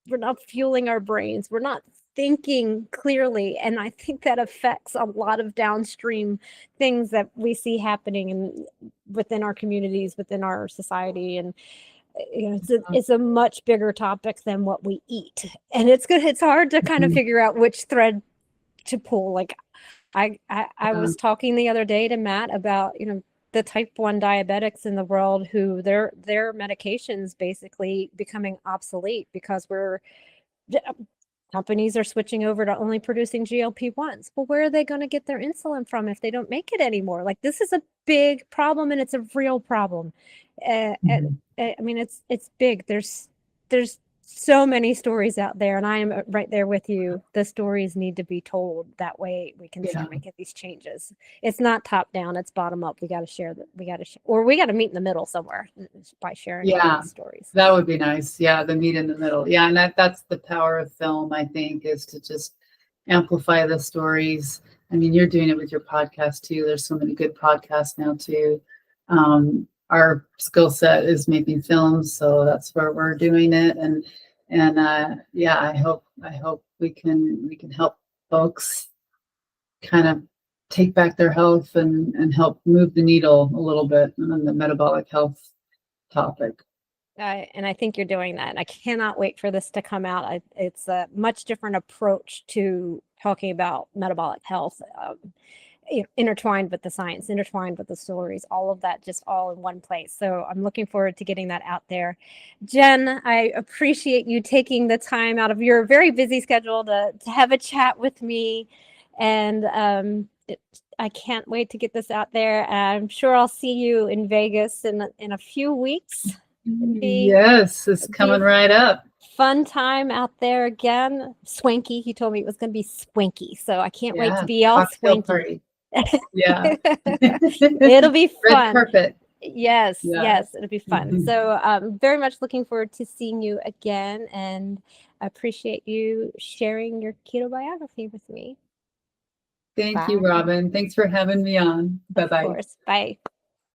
Speaker 1: not fueling our brains. We're not thinking clearly. And I think that affects a lot of downstream things that we see happening within our communities, within our society. And it's a much bigger topic than what we eat. And it's hard to kind of figure out which thread to pull. Like I was talking the other day to Matt about, the type 1 diabetics in the world who their medications basically becoming obsolete because companies are switching over to only producing GLP-1s. Well, where are they going to get their insulin from if they don't make it anymore? Like, this is a big problem, and it's a real problem. I mean, it's big. There's so many stories out there, and I am right there with you. The stories need to be told. That way we can start making these changes. It's not top down, it's bottom up. We got to share that. We got to meet in the middle somewhere by sharing these stories.
Speaker 2: That would be nice. Yeah, the meet in the middle. Yeah, and that's the power of film, I think, is to just amplify the stories. I mean, you're doing it with your podcast too. There's so many good podcasts now too. Our skill set is making films, so that's where we're doing it. And yeah, I hope we can help folks kind of take back their health and help move the needle a little bit on the metabolic health topic.
Speaker 1: And I think you're doing that. And I cannot wait for this to come out. It's a much different approach to talking about metabolic health, intertwined with the science, intertwined with the stories, all of that, just all in one place. So I'm looking forward to getting that out there. Jen, I appreciate you taking the time out of your very busy schedule to have a chat with me. And I can't wait to get this out there. I'm sure I'll see you in Vegas in a few weeks.
Speaker 2: Yes, it's coming right up.
Speaker 1: Fun time out there again. Swanky. He told me it was going to be swanky. So I can't wait to be all swanky.
Speaker 2: Party. Yeah.
Speaker 1: It'll be fun.
Speaker 2: Red carpet.
Speaker 1: Yes, it'll be fun. So very much looking forward to seeing you again, and I appreciate you sharing your keto biography with me.
Speaker 2: Thank you, Robyn. Thanks for having me on. Bye-bye.
Speaker 1: Of course. Bye.